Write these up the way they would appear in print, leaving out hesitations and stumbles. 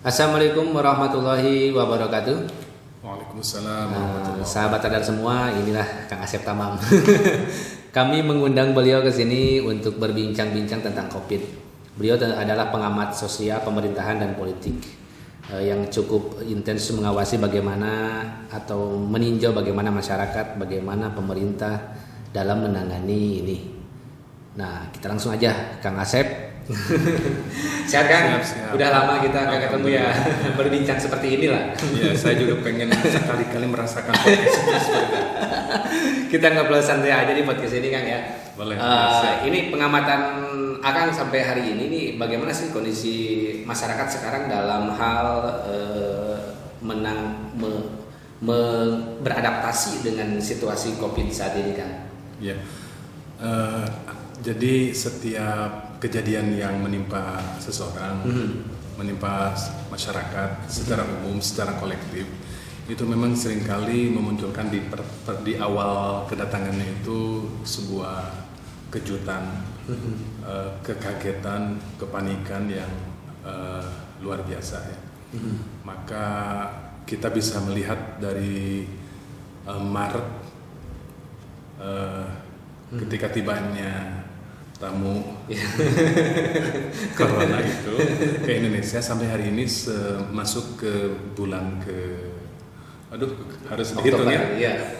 Assalamualaikum warahmatullahi wabarakatuh. Waalaikumsalam warahmatullahi Sahabat Radar semua, inilah Kang Asep Tamam. Kami mengundang beliau ke sini untuk berbincang-bincang tentang COVID. Beliau adalah pengamat sosial, pemerintahan dan politik yang cukup intens mengawasi bagaimana atau meninjau bagaimana masyarakat, bagaimana pemerintah dalam menangani ini. Nah, kita langsung aja, Kang Asep. Sehat kan? Siap. Udah lama kita nggak ketemu ya, berbincang seperti inilah. Ya, saya juga pengen sekali-kali merasakan podcast itu seperti itu. Kita ngobrol santai aja di podcast ini, Kang ya. Boleh. Ini pengamatan Akang sampai hari ini nih, bagaimana sih kondisi masyarakat sekarang dalam hal beradaptasi dengan situasi COVID saat ini, Kang? Ya. Jadi setiap kejadian yang menimpa seseorang, menimpa masyarakat secara umum, secara kolektif, itu memang seringkali memunculkan di awal kedatangannya itu sebuah kejutan, kekagetan, kepanikan yang luar biasa ya. Maka kita bisa melihat dari Maret ketika tibanya tamu corona itu ke Indonesia sampai hari ini masuk ke bulan harus dihitung ya. Iya.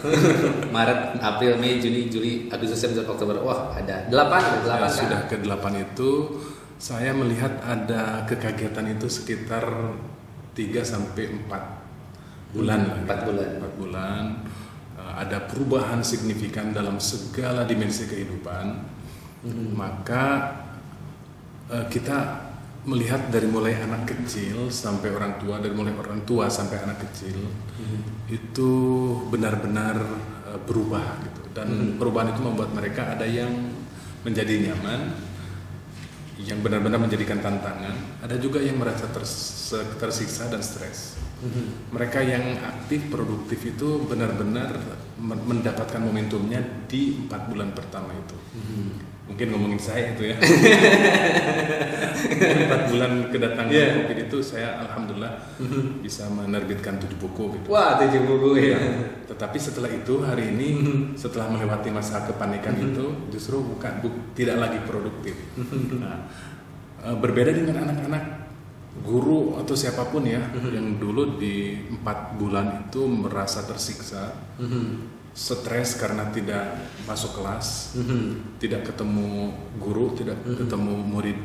Maret, April, Mei, Juni, Juli, Agustus, September, Oktober. Wah, ada 8 Nah, kan? sudah ke 8 itu saya melihat ada kekagetan itu sekitar 3 sampai 4 bulan lah. 4 bulan. 4 bulan. Ada perubahan signifikan dalam segala dimensi kehidupan. Maka kita melihat dari mulai anak kecil sampai orang tua, dari mulai orang tua sampai anak kecil, itu benar-benar berubah gitu. Dan perubahan itu membuat mereka ada yang menjadi nyaman, yang benar-benar menjadikan tantangan, ada juga yang merasa tersiksa dan stres. Mereka yang aktif, produktif itu benar-benar mendapatkan momentumnya di 4 bulan pertama itu. Mungkin ngomongin saya itu ya. 4 bulan kedatangan COVID itu saya alhamdulillah bisa menerbitkan 7 buku gitu. Wah, 7 buku ya. Tetapi setelah itu hari ini setelah melewati masa kepanikan itu justru tidak lagi produktif. Nah, berbeda dengan anak-anak, guru atau siapapun ya yang dulu di 4 bulan itu merasa tersiksa, stres karena tidak masuk kelas, tidak ketemu guru, tidak ketemu murid,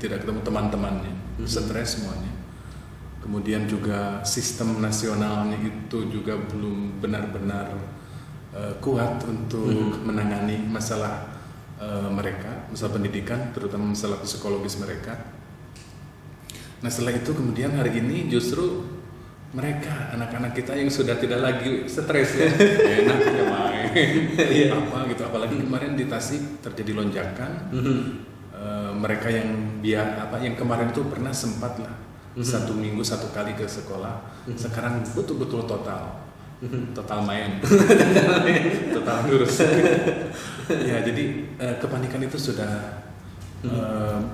tidak ketemu teman-temannya, stres semuanya. Kemudian juga sistem nasionalnya itu juga belum benar-benar kuat untuk menangani masalah mereka, masalah pendidikan, terutama masalah psikologis mereka. Nah, setelah itu kemudian hari ini justru mereka, anak-anak kita yang sudah tidak lagi stres ya, enak ya main, apa gitu. Apalagi kemarin di Tasik terjadi lonjakan, mereka yang yang kemarin itu pernah sempat lah 1 minggu 1 kali ke sekolah, sekarang betul-betul total main, total ngurus. Ya, jadi kepanikan itu sudah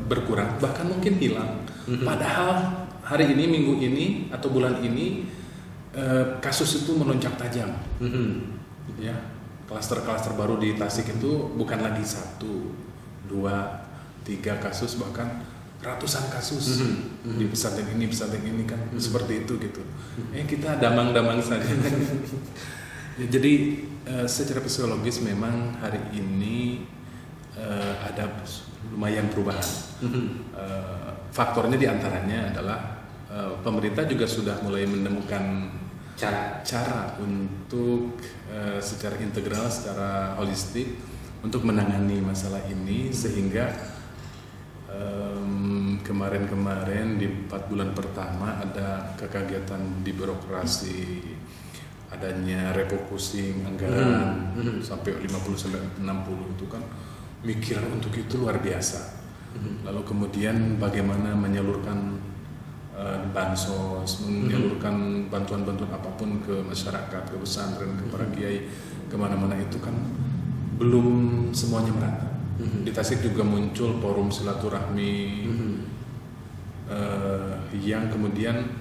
berkurang, bahkan mungkin hilang. Padahal hari ini, minggu ini atau bulan ini kasus itu melonjak tajam. Ya, klaster-klaster baru di Tasik itu bukan lagi 1, 2, 3 kasus, bahkan ratusan kasus di pesantren ini kan seperti itu gitu. Kita damang-damang saja. Ya, jadi secara psikologis memang hari ini ada lumayan perubahan. Faktornya diantaranya adalah pemerintah juga sudah mulai menemukan cara untuk secara integral, secara holistik untuk menangani masalah ini, sehingga kemarin di 4 bulan pertama ada kekagetan di birokrasi, adanya refocusing anggaran sampai 50-60 itu kan mikiran untuk itu luar biasa. Lalu kemudian bagaimana menyalurkan bansos, menyalurkan bantuan-bantuan apapun ke masyarakat, ke pesantren, ke para kiai, kemana-mana itu kan belum semuanya merata. Di Tasik juga muncul forum silaturahmi yang kemudian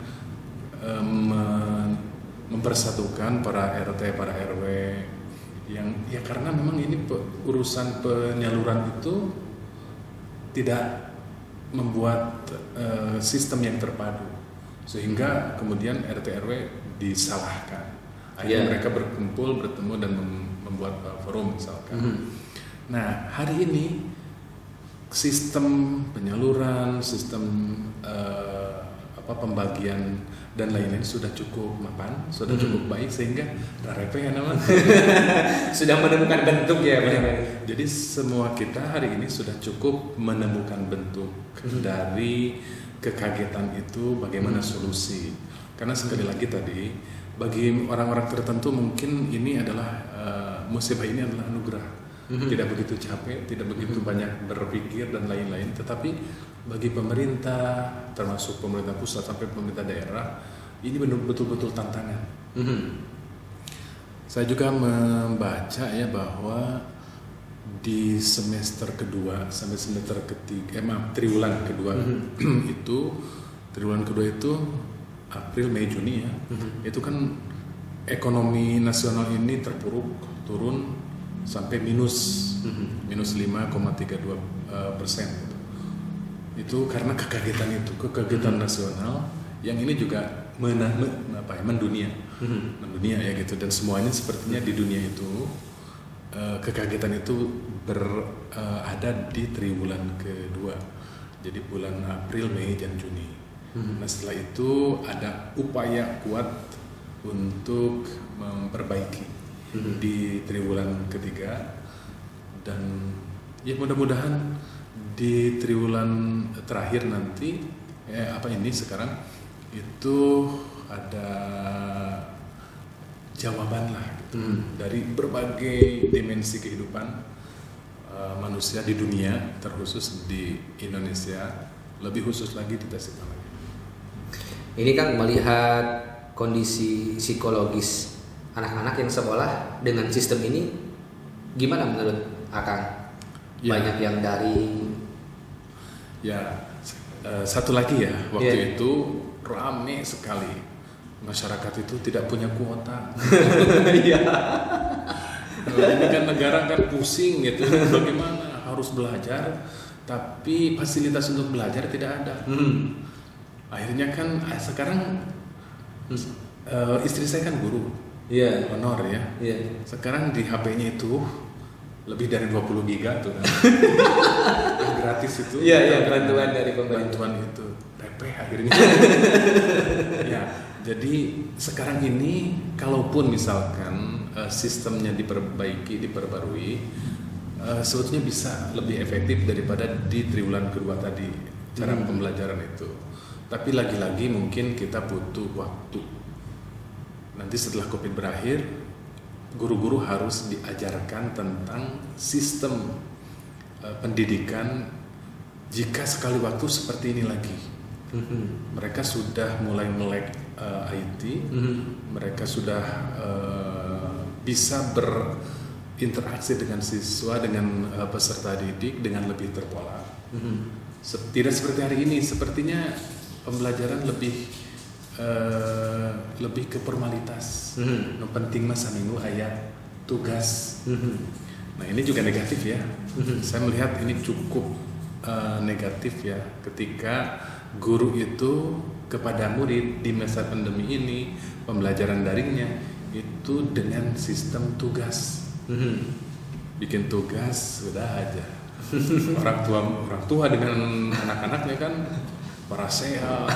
mempersatukan para RT, para RW yang ya karena memang ini urusan penyaluran itu tidak membuat sistem yang terpadu sehingga kemudian RT RW disalahkan. Akhirnya mereka berkumpul, bertemu dan membuat forum misalkan. Nah, hari ini sistem penyaluran, sistem pembagian dan lain-lain sudah cukup mapan, sudah cukup baik sehingga RP ya namanya sudah menemukan bentuk ya. Jadi semua kita hari ini sudah cukup menemukan bentuk dari kekagetan itu bagaimana solusi. Karena sekali lagi tadi bagi orang-orang tertentu mungkin ini adalah musibah ini adalah anugerah. Tidak begitu capek, tidak begitu banyak berpikir dan lain-lain. Tetapi bagi pemerintah, termasuk pemerintah pusat sampai pemerintah daerah, ini betul-betul tantangan. Saya juga membaca ya bahwa di semester kedua sampai semester ketiga, triwulan kedua triwulan kedua itu April, Mei, Juni ya, itu kan ekonomi nasional ini terpuruk, turun sampai minus 5,32%. Itu karena kekagetan nasional yang ini juga mendunia ya gitu, dan semuanya sepertinya di dunia itu kekagetan itu ada di triwulan kedua, jadi bulan April, Mei, dan Juni. Nah setelah itu ada upaya kuat untuk memperbaiki di triwulan ketiga, dan ya mudah-mudahan di triwulan terakhir nanti sekarang itu ada jawaban lah gitu, dari berbagai dimensi kehidupan manusia di dunia, terkhusus di Indonesia, lebih khusus lagi di Tasikmalaya. Ini kan melihat kondisi psikologis anak-anak yang sekolah dengan sistem ini, gimana menurut Akang? Banyak yang daring. Ya, satu lagi ya, waktu itu rame sekali, masyarakat itu tidak punya kuota. Iya. Ini kan negara kan pusing gitu, bagaimana harus belajar, tapi fasilitas untuk belajar tidak ada. Akhirnya kan sekarang istri saya kan guru, honor ya. Sekarang di HP-nya itu lebih dari 20 giga tuh kan. Yang gratis itu. Bantuan dari pemerintah. Bantuan itu PP akhirnya. Ya, jadi sekarang ini kalaupun misalkan sistemnya diperbarui, sebetulnya bisa lebih efektif daripada di triwulan kedua tadi cara pembelajaran itu. Tapi lagi-lagi mungkin kita butuh waktu. Nanti setelah COVID berakhir, guru-guru harus diajarkan tentang sistem pendidikan jika sekali waktu seperti ini lagi. Mereka sudah mulai melek IT, mereka sudah bisa berinteraksi dengan siswa, dengan peserta didik dengan lebih terpola. Tidak seperti hari ini, sepertinya pembelajaran lebih ke formalitas. Penting masa minggu ayat tugas. Nah ini juga negatif ya. Saya melihat ini cukup negatif ya, ketika guru itu kepada murid di masa pandemi ini, pembelajaran daringnya itu dengan sistem tugas. Bikin tugas sudah aja. Orang tua dengan anak-anaknya kan para sehat.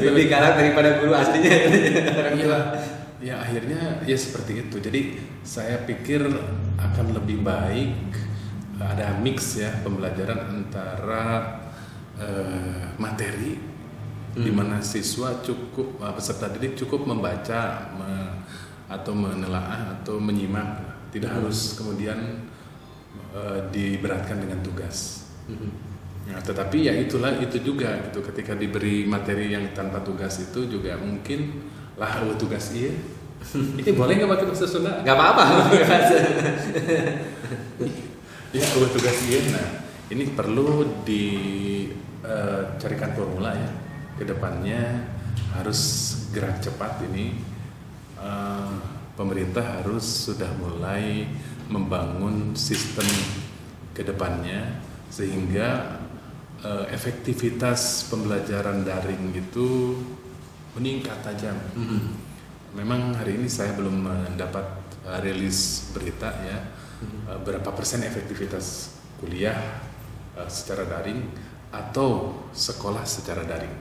Lebih galak daripada guru aslinya. Ya akhirnya ya seperti itu. Jadi saya pikir akan lebih baik ada mix ya pembelajaran antara materi di mana siswa cukup, peserta didik cukup membaca atau menelaah atau menyimak, tidak harus kemudian diberatkan dengan tugas. Nah, tetapi ya itu juga gitu, ketika diberi materi yang tanpa tugas itu juga mungkin lah tugas iya. Ini boleh nggak pakai bahasa Sunda? Nggak apa-apa. Ya tugas iya. Nah ini perlu carikan formula ya. Kedepannya harus gerak cepat ini. Pemerintah harus sudah mulai membangun sistem kedepannya sehingga efektivitas pembelajaran daring itu meningkat tajam. Memang hari ini saya belum mendapat rilis berita ya berapa persen efektivitas kuliah secara daring atau sekolah secara daring.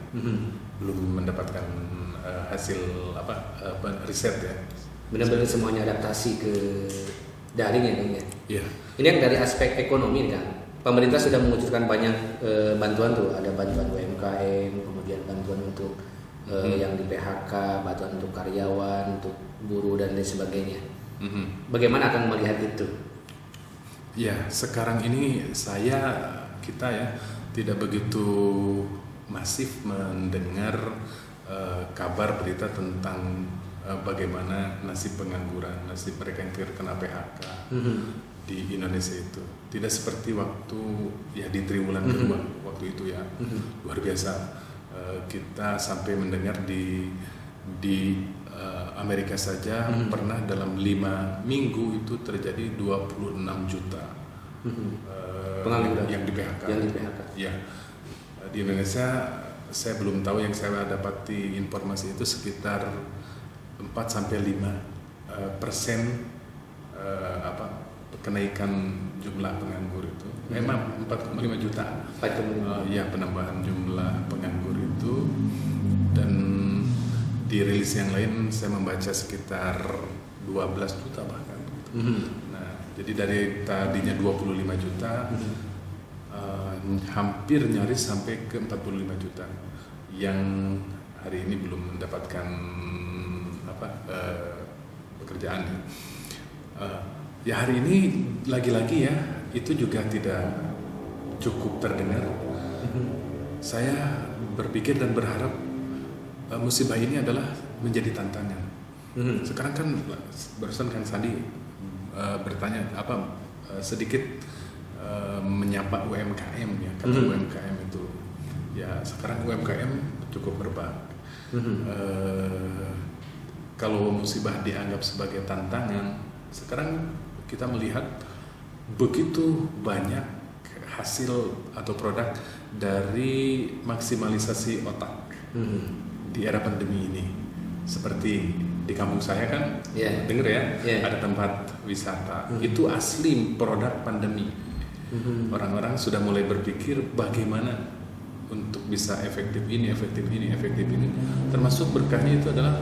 Belum mendapatkan hasil riset ya. Benar-benar semuanya adaptasi ke daring ya Kang ya. Iya. Ini yang dari aspek ekonomi kan. Pemerintah sudah mengucurkan banyak bantuan tuh, ada bantuan UMKM, kemudian bantuan untuk yang di PHK, bantuan untuk karyawan, untuk buruh dan lain sebagainya. Bagaimana akan melihat itu? Ya, sekarang ini kita ya tidak begitu masif mendengar kabar berita tentang bagaimana nasib pengangguran, nasib mereka yang terkena PHK di Indonesia itu. Tidak seperti waktu ya di triwulan kedua waktu itu ya luar biasa. Kita sampai mendengar di Amerika saja pernah dalam 5 minggu itu terjadi 26 juta pengangguran yang di PHK. Yang di PHK. Ya, di Indonesia saya belum tahu, yang saya dapati informasi itu sekitar 4-5% kenaikan jumlah penganggur itu. Memang 4,5 juta. Ya, penambahan jumlah penganggur itu. Dan di rilis yang lain saya membaca sekitar 12 juta bahkan. Nah, jadi dari tadinya 25 juta hampir nyaris sampai ke 45 juta yang hari ini belum mendapatkan pekerjaan. Ya hari ini lagi-lagi ya itu juga tidak cukup terdengar. Saya berpikir dan berharap musibah ini adalah menjadi tantangan. Sekarang kan barusan Kang Sandi bertanya sedikit menyapa UMKM ya, kata UMKM itu ya sekarang UMKM cukup berbak. Kalau musibah dianggap sebagai tantangan, sekarang kita melihat begitu banyak hasil atau produk dari maksimalisasi otak di era pandemi ini. Seperti di kampung saya kan, denger ya, ada tempat wisata. Itu asli produk pandemi. Orang-orang sudah mulai berpikir bagaimana untuk bisa efektif ini. Termasuk berkahnya itu adalah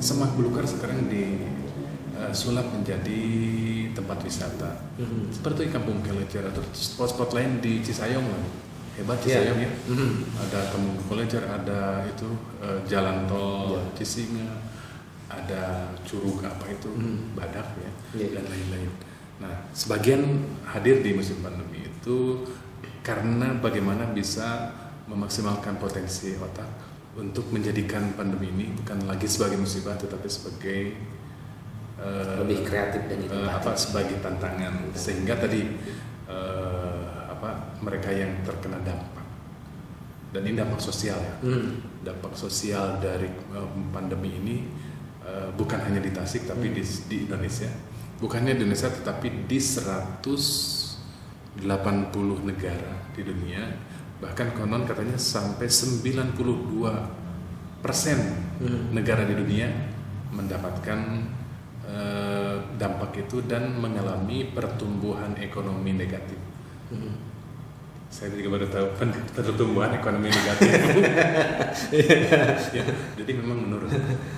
Semak Belukar sekarang disulap menjadi tempat wisata. Seperti Kampung Kolecer atau spot-spot lain di Cisayong lah. Hebat Cisayong ya. Ada Kampung Kolecer, ada itu jalan tol Cisinga, ada curug Badak ya, dan lain-lain. Nah, sebagian hadir di musim pandemi itu karena bagaimana bisa memaksimalkan potensi otak untuk menjadikan pandemi ini bukan lagi sebagai musibah tetapi sebagai lebih kreatif dan sebagai tantangan, sehingga tadi mereka yang terkena dampak, dan ini dampak sosial ya. Dampak sosial dari pandemi ini bukan hanya di Tasik tapi di Indonesia, bukannya di Indonesia tetapi di 180 negara di dunia. Bahkan konon katanya sampai 92% negara di dunia mendapatkan dampak itu dan mengalami pertumbuhan ekonomi negatif. Saya juga baru tahu pertumbuhan ekonomi negatif. Ya, jadi memang menurun,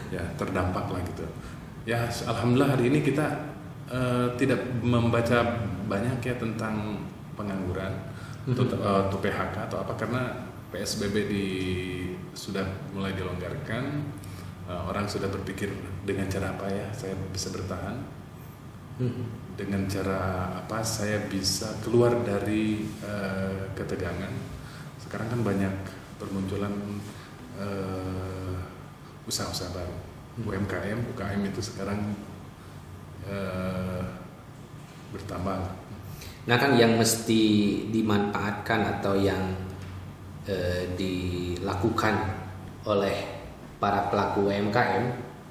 ya terdampak lah gitu. Ya, alhamdulillah hari ini kita tidak membaca banyak ya tentang pengangguran atau PHK atau apa, karena PSBB sudah mulai dilonggarkan. Orang sudah berpikir dengan cara apa ya saya bisa bertahan, dengan cara apa saya bisa keluar dari ketegangan. Sekarang kan banyak bermunculan usaha-usaha baru, UKM itu sekarang bertambah. Nah kan yang mesti dimanfaatkan atau yang dilakukan oleh para pelaku UMKM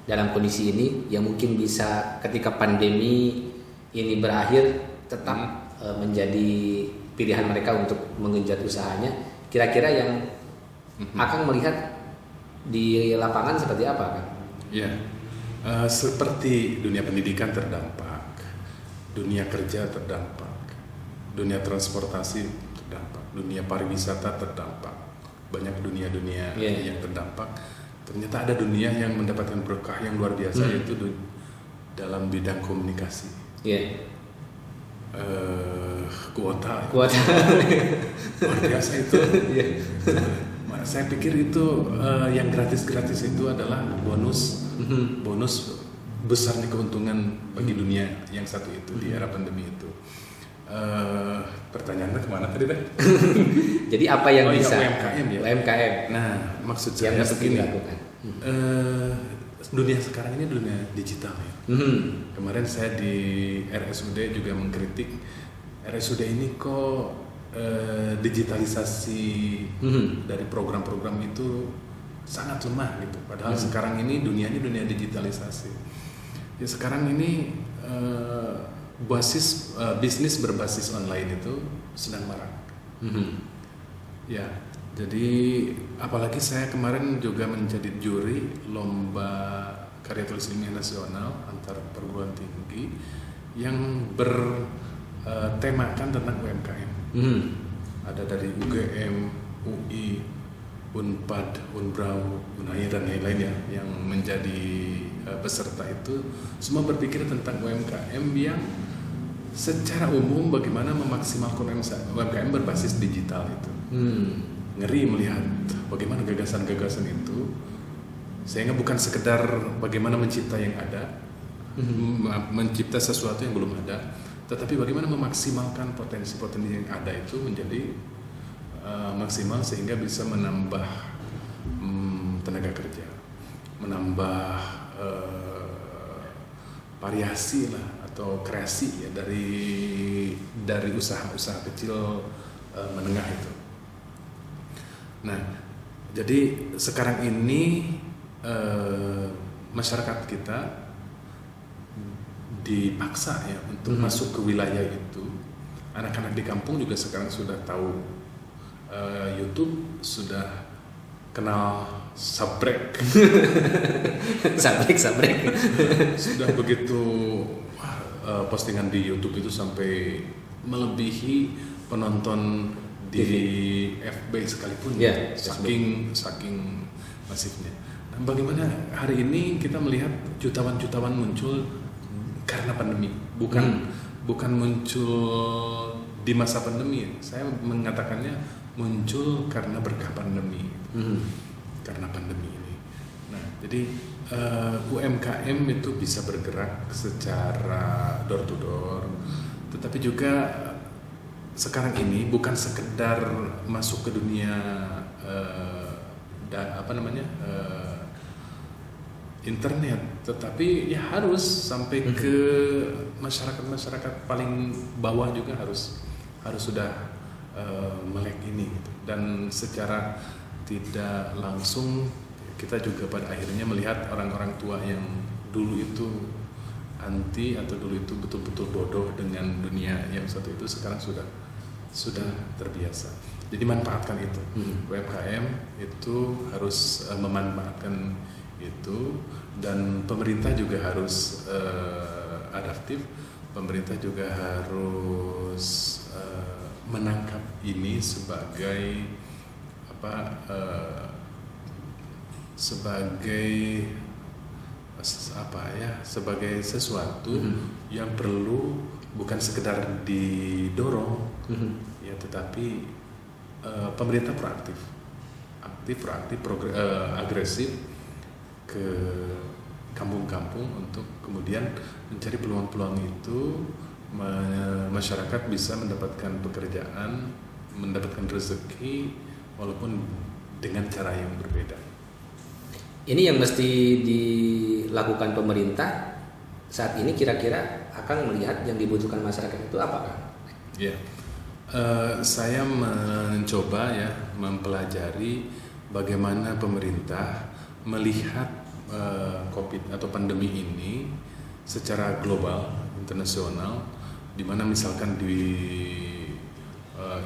dalam kondisi ini yang mungkin bisa ketika pandemi ini berakhir tetap menjadi pilihan mereka untuk mengenjot usahanya. Kira-kira yang akan melihat di lapangan seperti apa, Kang? Ya, seperti dunia pendidikan terdampak, dunia kerja terdampak, dunia transportasi terdampak, dunia pariwisata terdampak, banyak dunia-dunia yang terdampak. Ternyata ada dunia yang mendapatkan berkah yang luar biasa yaitu dalam bidang komunikasi. Kuota luar biasa itu. Saya pikir itu yang gratis itu adalah bonus besarnya keuntungan bagi dunia yang satu itu di era pandemi itu. Pertanyaannya kemana tadi deh? Jadi apa yang bisa UMKM ya? UMKM. Nah, maksud saya begini. Dunia sekarang ini dunia digital ya. Kemarin saya di RSUD juga mengkritik RSUD ini kok digitalisasi dari program-program itu sangat lemah gitu. Padahal sekarang ini dunia digitalisasi. Ya sekarang ini bisnis berbasis online itu sedang marak. Ya, jadi apalagi saya kemarin juga menjadi juri lomba karya tulis ilmiah nasional antar perguruan tinggi yang bertemakan tentang UMKM. Ada dari UGM, UI, Unpad, Unbrau, Unhaya dan lain-lain ya yang menjadi peserta itu semua berpikir tentang UMKM yang secara umum bagaimana memaksimalkan UMKM berbasis digital itu. Ngeri melihat bagaimana gagasan-gagasan itu sehingga bukan sekedar bagaimana mencipta yang ada, mencipta sesuatu yang belum ada, tetapi bagaimana memaksimalkan potensi-potensi yang ada itu menjadi maksimal sehingga bisa menambah tenaga kerja, menambah variasi lah atau kreasi ya dari usaha-usaha kecil menengah itu. Nah, jadi sekarang ini masyarakat kita dipaksa ya untuk masuk ke wilayah itu. Anak-anak di kampung juga sekarang sudah tahu YouTube, sudah kenal sabrek. sabrek. Sudah begitu postingan di YouTube itu sampai melebihi penonton di FB sekalipun, saking masifnya. Nah, bagaimana hari ini kita melihat jutawan muncul karena pandemi, bukan muncul di masa pandemi. Saya mengatakannya muncul karena berkah pandemi, karena pandemi ini. Nah, jadi UMKM itu bisa bergerak secara door to door, tetapi juga sekarang ini bukan sekedar masuk ke dunia internet, tetapi ya harus sampai ke masyarakat paling bawah juga harus sudah melek ini gitu. Dan secara tidak langsung kita juga pada akhirnya melihat orang-orang tua yang dulu itu anti atau dulu itu betul-betul bodoh dengan dunia yang satu itu sekarang sudah terbiasa. Jadi manfaatkan itu. UMKM itu harus memanfaatkan itu, dan pemerintah juga harus adaptif. Pemerintah juga harus menangkap ini sebagai sebagai sesuatu yang perlu bukan sekedar didorong, ya, tetapi pemerintah proaktif, agresif ke kampung-kampung untuk kemudian mencari peluang-peluang itu. Masyarakat bisa mendapatkan pekerjaan, mendapatkan rezeki walaupun dengan cara yang berbeda. Ini yang mesti dilakukan pemerintah saat ini, kira-kira akan melihat yang dibutuhkan masyarakat itu apa, Kang? Ya, Saya mencoba ya mempelajari bagaimana pemerintah melihat COVID atau pandemi ini secara global, internasional, di mana misalkan di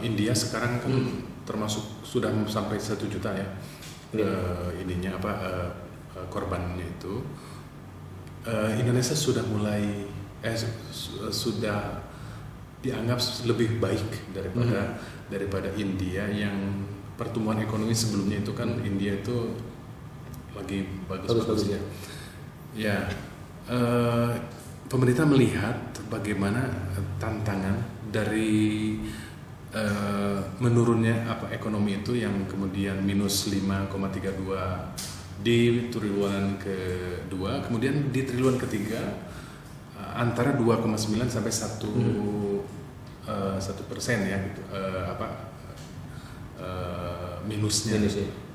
India sekarang kan termasuk sudah sampai 1 juta ya ininya korbannya itu. Indonesia sudah mulai sudah dianggap lebih baik daripada India yang pertumbuhan ekonomi sebelumnya itu kan India itu lagi bagus-bagusnya. Ya, pemerintah melihat bagaimana tantangan dari menurunnya ekonomi itu yang kemudian minus 5,32 di triwulan kedua, kemudian di triwulan ketiga antara 2,9 sampai 1% ya gitu, minusnya.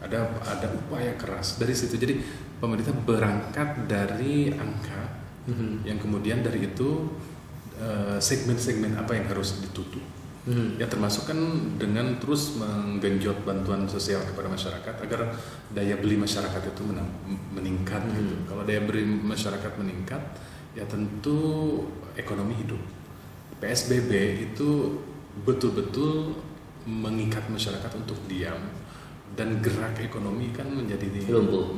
Ada upaya keras dari situ. Jadi pemerintah berangkat dari angka yang kemudian dari itu segmen-segmen apa yang harus ditutup. Ya termasuk kan dengan terus menggenjot bantuan sosial kepada masyarakat agar daya beli masyarakat itu meningkat gitu. Kalau daya beli masyarakat meningkat, ya tentu ekonomi hidup. PSBB itu betul-betul mengikat masyarakat untuk diam dan gerak ekonomi kan menjadi lumpuh.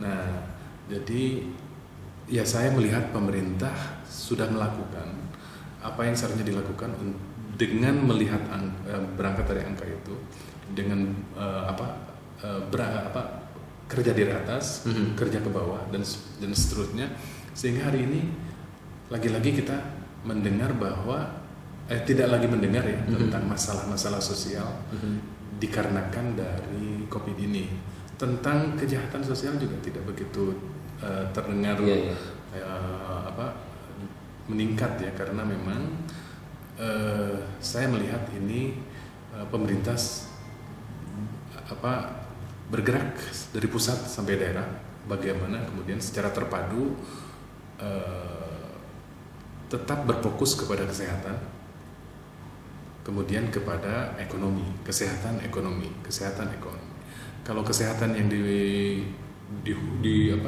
Nah, jadi ya saya melihat pemerintah sudah melakukan apa yang seharusnya dilakukan dengan melihat berangkat dari angka itu dengan kerja dari atas, kerja ke bawah dan seterusnya, sehingga hari ini lagi-lagi kita mendengar bahwa tidak lagi mendengar ya tentang masalah-masalah sosial dikarenakan dari COVID ini. Tentang kejahatan sosial juga tidak begitu terdengar meningkat ya, karena memang saya melihat ini pemerintah bergerak dari pusat sampai daerah, bagaimana kemudian secara terpadu tetap berfokus kepada kesehatan, kemudian kepada ekonomi, kesehatan ekonomi. Kalau kesehatan yang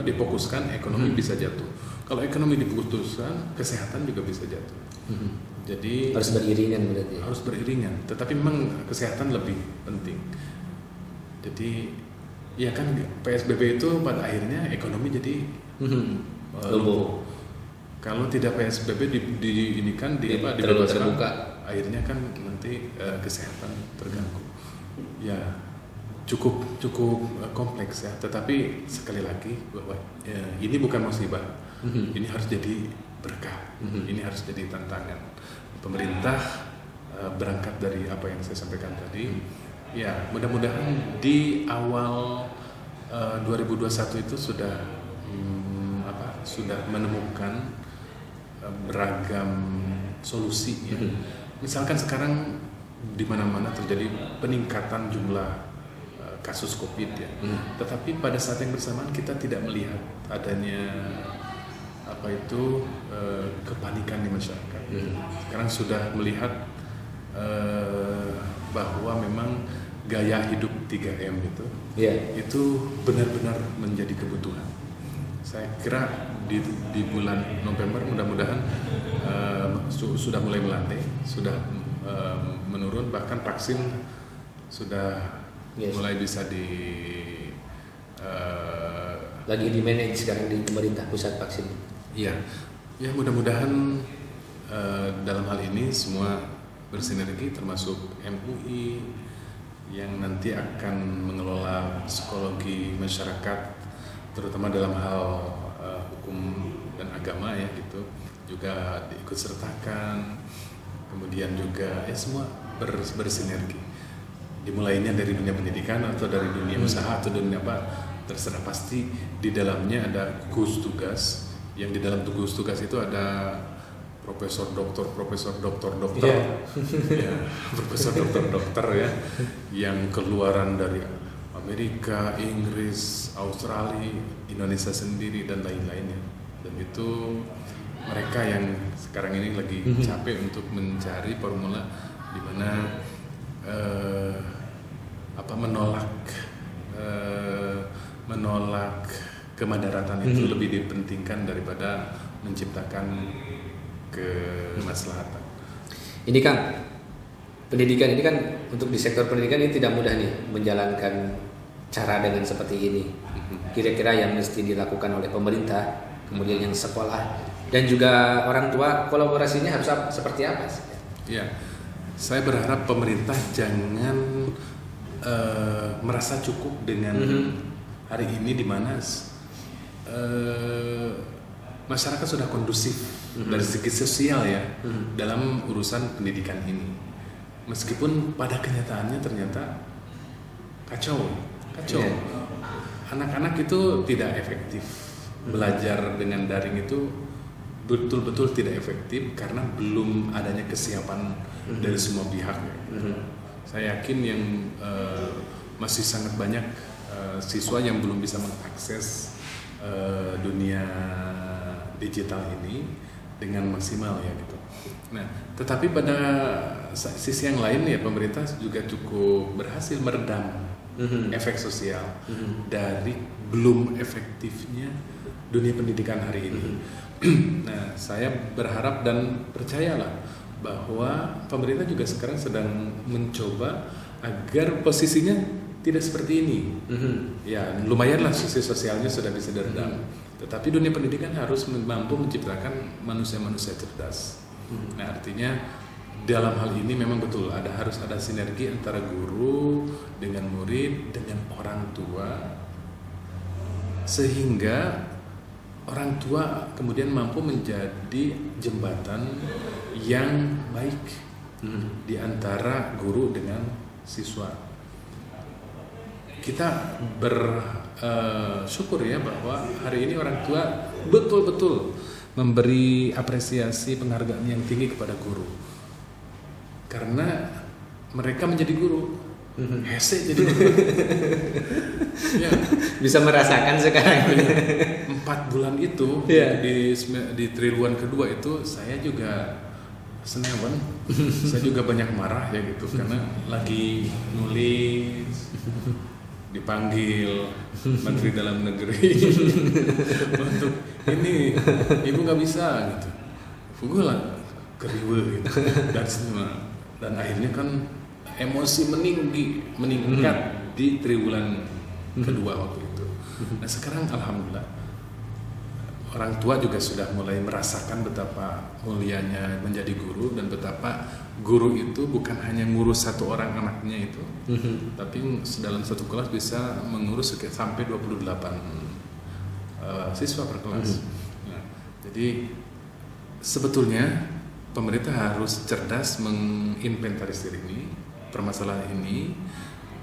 difokuskan, ekonomi bisa jatuh. Kalau ekonomi diputuskan, kesehatan juga bisa jatuh. Jadi harus beriringan berarti. Harus beriringan, tetapi memang kesehatan lebih penting. Jadi ya kan PSBB itu pada akhirnya ekonomi jadi lumpuh. Kalau tidak PSBB dibebaskan, terbuka, akhirnya kan nanti kesehatan terganggu. Ya cukup kompleks ya. Tetapi sekali lagi bahwa ini bukan musibah, ini harus jadi berkah, ini harus jadi tantangan. Pemerintah berangkat dari apa yang saya sampaikan tadi. Ya mudah-mudahan di awal 2021 itu sudah menemukan beragam solusi ya. Misalkan sekarang di mana-mana terjadi peningkatan jumlah kasus COVID ya. Tetapi pada saat yang bersamaan kita tidak melihat adanya kepanikan di masyarakat. Sekarang sudah melihat bahwa memang gaya hidup 3M itu benar-benar menjadi kebutuhan. Saya kira di bulan November mudah-mudahan sudah mulai melandai, sudah menurun, bahkan vaksin sudah mulai bisa lagi di manage sekarang di pemerintah pusat vaksin. Iya, ya mudah-mudahan dalam hal ini semua bersinergi, termasuk MUI yang nanti akan mengelola psikologi masyarakat, terutama dalam hal hukum dan agama ya gitu, juga diikut sertakan. Kemudian juga semua bersinergi. Dimulainya dari dunia pendidikan atau dari dunia usaha atau dunia apa, terserah, pasti di dalamnya ada gugus tugas. Yang di dalam gugus tugas itu ada profesor doktor ya, profesor dokter ya, yang keluaran dari Amerika, Inggris, Australia, Indonesia sendiri dan lain-lainnya. Dan itu mereka yang sekarang ini lagi capek untuk mencari formula di mana menolak kemadaratan itu lebih dipentingkan daripada menciptakan kemaslahatan. Ini Kang, pendidikan ini kan untuk di sektor pendidikan ini tidak mudah nih menjalankan cara dengan seperti ini. Kira-kira yang mesti dilakukan oleh pemerintah, kemudian yang sekolah dan juga orang tua, kolaborasinya harus seperti apa sih? Ya, saya berharap pemerintah jangan merasa cukup dengan hari ini di mana masyarakat sudah kondusif dari segi sosial ya dalam urusan pendidikan ini. Meskipun pada kenyataannya ternyata kacau. Yeah. Anak-anak itu tidak efektif. Belajar dengan daring itu betul-betul tidak efektif karena belum adanya kesiapan dari semua pihak. Saya yakin yang masih sangat banyak siswa yang belum bisa mengakses dunia digital ini dengan maksimal ya gitu. Nah, tetapi pada sisi yang lain ya pemerintah juga cukup berhasil meredam efek sosial dari belum efektifnya dunia pendidikan hari ini. Nah, saya berharap dan percayalah bahwa pemerintah juga sekarang sedang mencoba agar posisinya tidak seperti ini. Ya, lumayanlah sisi sosialnya sudah bisa diredam. Tetapi dunia pendidikan harus mampu menciptakan manusia-manusia cerdas. Nah, artinya dalam hal ini memang betul harus ada sinergi antara guru dengan murid dengan orang tua, sehingga orang tua kemudian mampu menjadi jembatan yang baik di antara guru dengan siswa. Kita bersyukur ya bahwa hari ini orang tua betul-betul memberi apresiasi penghargaan yang tinggi kepada guru. Karena mereka menjadi guru, hese jadi guru. Ya. Bisa merasakan sekarang. 4 bulan itu di triwulan kedua itu saya juga senewan, saya juga banyak marah ya gitu karena lagi nulis dipanggil Menteri Dalam Negeri untuk ini ibu nggak bisa gitu, gue lah keriwe gitu dan akhirnya kan emosi meningkat di triwulan kedua waktu itu. Nah sekarang alhamdulillah orang tua juga sudah mulai merasakan betapa mulianya menjadi guru dan betapa guru itu bukan hanya ngurus satu orang anaknya itu, tapi dalam satu kelas bisa mengurus sampai 28 siswa per kelas. Nah, jadi sebetulnya pemerintah harus cerdas menginventarisir ini, permasalahan ini,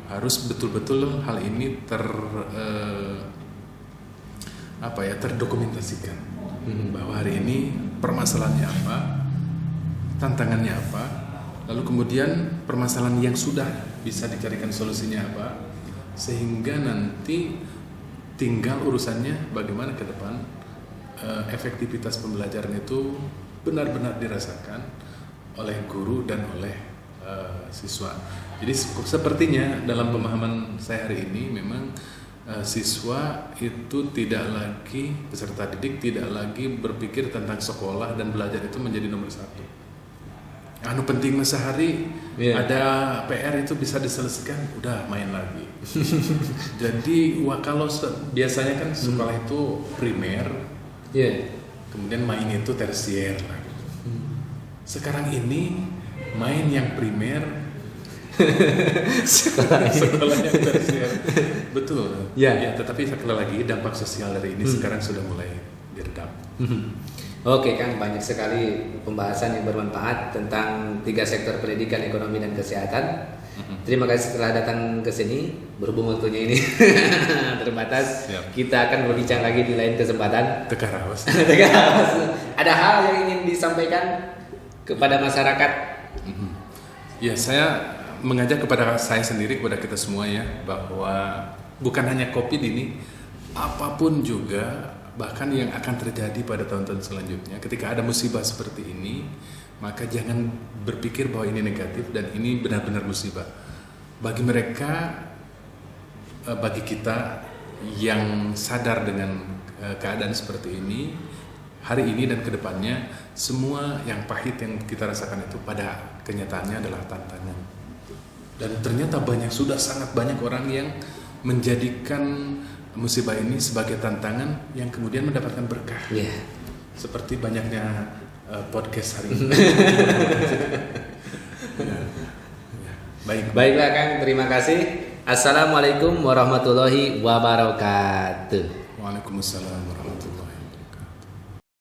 harus betul-betul hal ini terdokumentasikan bahwa hari ini permasalahannya apa, tantangannya apa, lalu kemudian permasalahan yang sudah bisa dicarikan solusinya apa, sehingga nanti tinggal urusannya bagaimana ke depan efektivitas pembelajaran itu benar-benar dirasakan oleh guru dan oleh siswa. Jadi sepertinya dalam pemahaman saya hari ini memang siswa itu tidak lagi, peserta didik tidak lagi berpikir tentang sekolah dan belajar itu menjadi nomor satu. Anu penting sehari ada PR itu bisa diselesaikan, udah main lagi. Jadi kalau biasanya kan sekolah itu primer, kemudian main itu tersier lah gitu. Sekarang ini main yang primer, sekolah yang tersier. Betul. Ya, tetapi sekali lagi dampak sosial dari ini sekarang sudah mulai diredam. Oke Kang, banyak sekali pembahasan yang bermanfaat tentang 3 sektor pendidikan, ekonomi, dan kesehatan. Terima kasih telah datang ke sini. Berhubung waktunya ini terbatas, kita akan berbincang lagi di lain kesempatan. Tekarawas. Ada hal yang ingin disampaikan kepada masyarakat? Ya, saya mengajak kepada saya sendiri, kepada kita semua ya, bahwa bukan hanya COVID ini, apapun juga, bahkan yang akan terjadi pada tahun-tahun selanjutnya, ketika ada musibah seperti ini, maka jangan berpikir bahwa ini negatif dan ini benar-benar musibah. Bagi mereka, bagi kita yang sadar dengan keadaan seperti ini, hari ini dan kedepannya, semua yang pahit yang kita rasakan itu pada kenyataannya adalah tantangan. Dan ternyata sudah sangat banyak orang yang menjadikan musibah ini sebagai tantangan yang kemudian mendapatkan berkah. Seperti banyaknya podcast hari ini. Baiklah Kang, terima kasih. Assalamualaikum warahmatullahi wabarakatuh. Waalaikumsalam warahmatullahi wabarakatuh.